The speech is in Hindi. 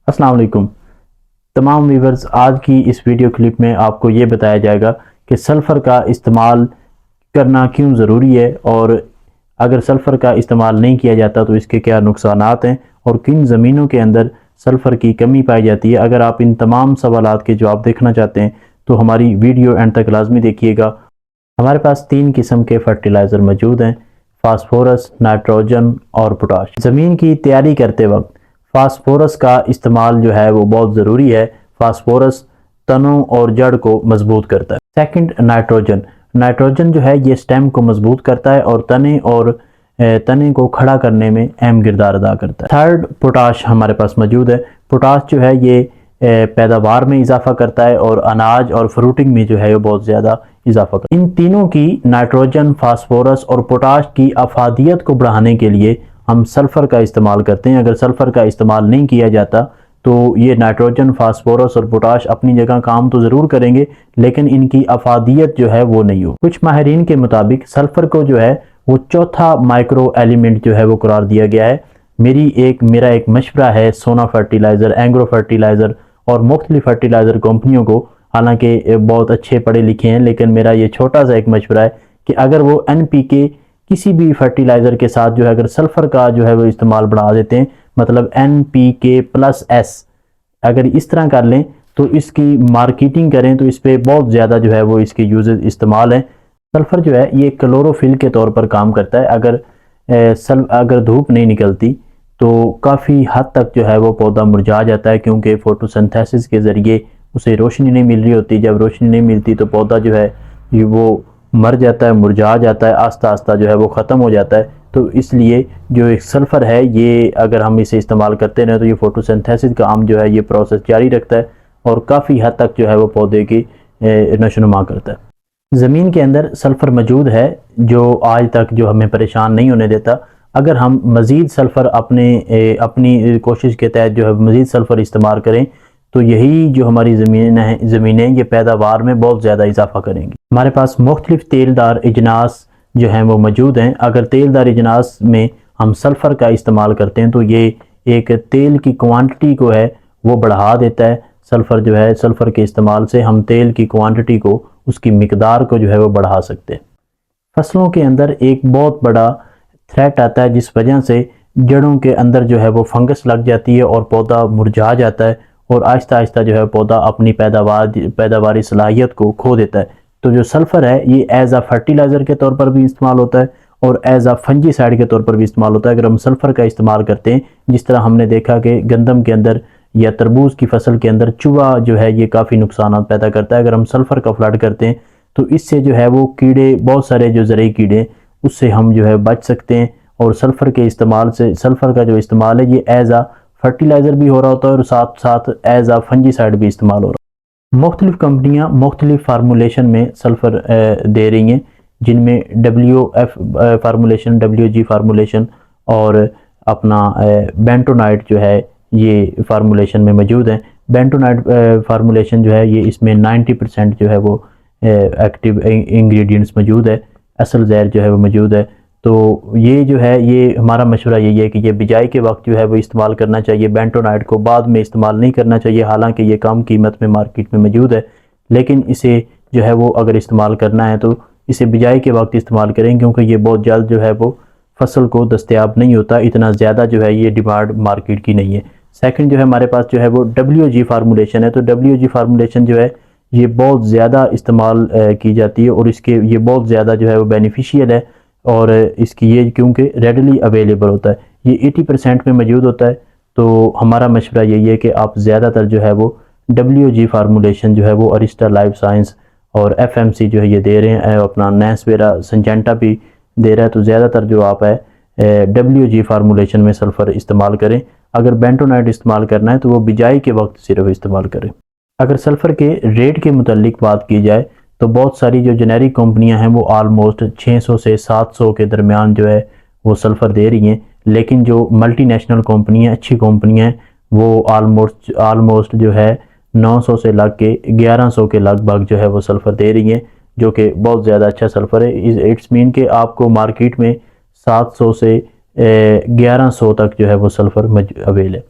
अस्सलाम वालेकुम तमाम व्यूवर्स। आज की इस वीडियो क्लिप में आपको ये बताया जाएगा कि सल्फ़र का इस्तेमाल करना क्यों ज़रूरी है और अगर सल्फ़र का इस्तेमाल नहीं किया जाता तो इसके क्या नुकसानात हैं और किन ज़मीनों के अंदर सल्फ़र की कमी पाई जाती है। अगर आप इन तमाम सवालात के जवाब देखना चाहते हैं तो हमारी वीडियो एंड तक लाजमी देखिएगा। हमारे पास 3 किस्म के फर्टिलाइज़र मौजूद हैं, फास्फोरस, नाइट्रोजन और पोटाश। ज़मीन की तैयारी करते वक्त फास्फोरस का इस्तेमाल जो है वो बहुत ज़रूरी है। फास्फोरस तनों और जड़ को मजबूत करता है। Second, nitrogen. नाइट्रोजन जो है ये स्टेम को मजबूत करता है और तने को खड़ा करने में अहम किरदार अदा करता है। थर्ड, पोटाश हमारे पास मौजूद है। पोटाश जो है ये पैदावार में इजाफा करता है और अनाज और फ्रूटिंग में जो है वो बहुत ज़्यादा इजाफा करता है। इन तीनों की, नाइट्रोजन, फास्फोरस और पोटाश की अफादियत को बढ़ाने के लिए हम सल्फ़र का इस्तेमाल करते हैं। अगर सल्फ़र का इस्तेमाल नहीं किया जाता तो ये नाइट्रोजन, फास्फोरस और पोटाश अपनी जगह काम तो ज़रूर करेंगे लेकिन इनकी अफादियत जो है वो नहीं हो। कुछ माहिरीन के मुताबिक सल्फ़र को जो है वो चौथा माइक्रो एलिमेंट जो है वो करार दिया गया है। मेरा एक मशवरा है सोना फर्टिलाइज़र, एंग्रो फर्टिलाइज़र और मुख्तलिफ फर्टिलाइज़र कंपनियों को, हालांकि बहुत अच्छे पढ़े लिखे हैं, लेकिन मेरा ये छोटा सा एक मशवरा है कि अगर वो NPK किसी भी फर्टिलाइज़र के साथ जो है अगर सल्फ़र का जो है वो इस्तेमाल बढ़ा देते हैं, मतलब NPK+S अगर इस तरह कर लें तो इसकी मार्केटिंग करें तो इस पर बहुत ज़्यादा जो है वो इसके यूजेस इस्तेमाल हैं। सल्फ़र जो है ये क्लोरोफिल के तौर पर काम करता है। अगर धूप नहीं निकलती तो काफ़ी हद तक जो है वो पौधा मुरझा जाता है, क्योंकि फोटोसिंथेसिस के ज़रिए उसे रोशनी नहीं मिल रही होती। जब रोशनी नहीं मिलती तो पौधा जो है वो मर जाता है, मुरझा जाता है, आस्ता आस्ता जो है वो ख़त्म हो जाता है। तो इसलिए जो एक सल्फ़र है ये अगर हम इसे इस्तेमाल करते रहें तो ये फोटोसिंथेसिस का आम जो है ये प्रोसेस जारी रखता है और काफ़ी हद तक जो है वो पौधे की नशोनुमा करता है। ज़मीन के अंदर सल्फ़र मौजूद है जो आज तक जो हमें परेशान नहीं होने देता। अगर हम मज़ीद सल्फ़र अपनी कोशिश के तहत जो है मज़ीद सल्फ़र इस्तेमाल करें तो यही जो हमारी ज़मीनें ये पैदावार में बहुत ज़्यादा इजाफा करेंगी। हमारे पास मुख्तलिफ तेलदार इजनास जो हैं वो मौजूद हैं। अगर तेलदार इजनास में हम सल्फ़र का इस्तेमाल करते हैं तो ये एक तेल की क्वांटिटी को है वो बढ़ा देता है। सल्फ़र जो है, सल्फ़र के इस्तेमाल से हम तेल की क्वांटिटी को, उसकी मिकदार को जो है वो बढ़ा सकते हैं। फसलों के अंदर एक बहुत बड़ा थ्रेट आता है जिस वजह से जड़ों के अंदर जो है वो फंगस लग जाती है और पौधा मुरझा जाता है और आहिस्ता आहिस्ता जो है पौधा अपनी पैदावारी सलाहियत को खो देता है। तो जो सल्फ़र है ये एज आ फर्टिलाइज़र के तौर पर भी इस्तेमाल होता है और एज आ फंजीसाइड के तौर पर भी इस्तेमाल होता है। अगर हम सल्फ़र का इस्तेमाल करते हैं, जिस तरह हमने देखा कि गंदम के अंदर या तरबूज की फसल के अंदर चूहा जो है ये काफ़ी नुकसान पैदा करता है, अगर हम सल्फ़र का फ्लड करते हैं तो इससे जो है वो कीड़े, बहुत सारे जो ज़रूरी कीड़े, उससे हम जो है बच सकते हैं। और सल्फ़र के इस्तेमाल से, सल्फ़र का जो इस्तेमाल है ये एज आ फर्टिलाइज़र भी हो रहा होता है और साथ साथ एज आ फंजीसाइड भी इस्तेमाल हो रहा है। मुख्तलिफ कंपनियाँ मुख्तलिफ फार्मूलेशन में सल्फ़र दे रही हैं, जिनमें WF फार्मूलेशन, WG फार्मूलेशन और अपना बेंटोनाइट जो है ये फार्मूलेशन में मौजूद है। बेंटोनाइट फार्मूलेशन जो है ये इसमें 90% जो है वो एक्टिव इंग्रेडिएंट्स मौजूद है, असल जहर जो है वो मौजूद है। तो ये जो है, ये हमारा मशवरा यही है कि ये बिजाई के वक्त जो है वो इस्तेमाल करना चाहिए। बेंटोनाइट को बाद में इस्तेमाल नहीं करना चाहिए, हालांकि ये कम कीमत में मार्केट में मौजूद है, लेकिन इसे जो है वो अगर इस्तेमाल करना है तो इसे बिजाई के वक्त इस्तेमाल करें, क्योंकि ये बहुत जल्द जो है वो फसल को दस्तयाब नहीं होता, इतना ज़्यादा जो है ये डिमांड मार्केट की नहीं है। सेकंड जो है हमारे पास जो है वो WG फार्मूलेशन है। तो WG फार्मूलेशन जो है ये बहुत ज़्यादा इस्तेमाल की जाती है और इसके ये बहुत ज़्यादा जो है वो बेनिफिशियल है और इसकी ये क्योंकि रेडली अवेलेबल होता है, ये 80% में मौजूद होता है। तो हमारा मशवरा यही है कि आप ज़्यादातर जो है वो WG फार्मूलेशन जो है वो अरिस्टा लाइफ साइंस और FMC जो है ये दे रहे हैं, अपना नैसवेरा सिंजेंटा भी दे रहा है। तो ज़्यादातर जो आप है WG फार्मूलेशन में सल्फ़र इस्तेमाल करें। अगर बेंटोनाइट इस्तेमाल करना है तो वो बिजाई के वक्त सिर्फ इस्तेमाल करें। अगर सल्फ़र के रेट के मुतालिक बात की जाए तो बहुत सारी जो जेनेरिक कंपनियां हैं वो आलमोस्ट 600 से 700 के दरमियान जो है वो सल्फ़र दे रही हैं, लेकिन जो मल्टीनेशनल कंपनियां, अच्छी कंपनियां हैं, वो आलमोस्ट जो है 900 से लग के 1100 के लगभग जो है वो सल्फ़र दे रही हैं, जो कि बहुत ज़्यादा अच्छा सल्फ़र है। इट्स मीन कि आपको मार्केट में 700 से 1100 तक जो है वो सल्फ़र अवेल है।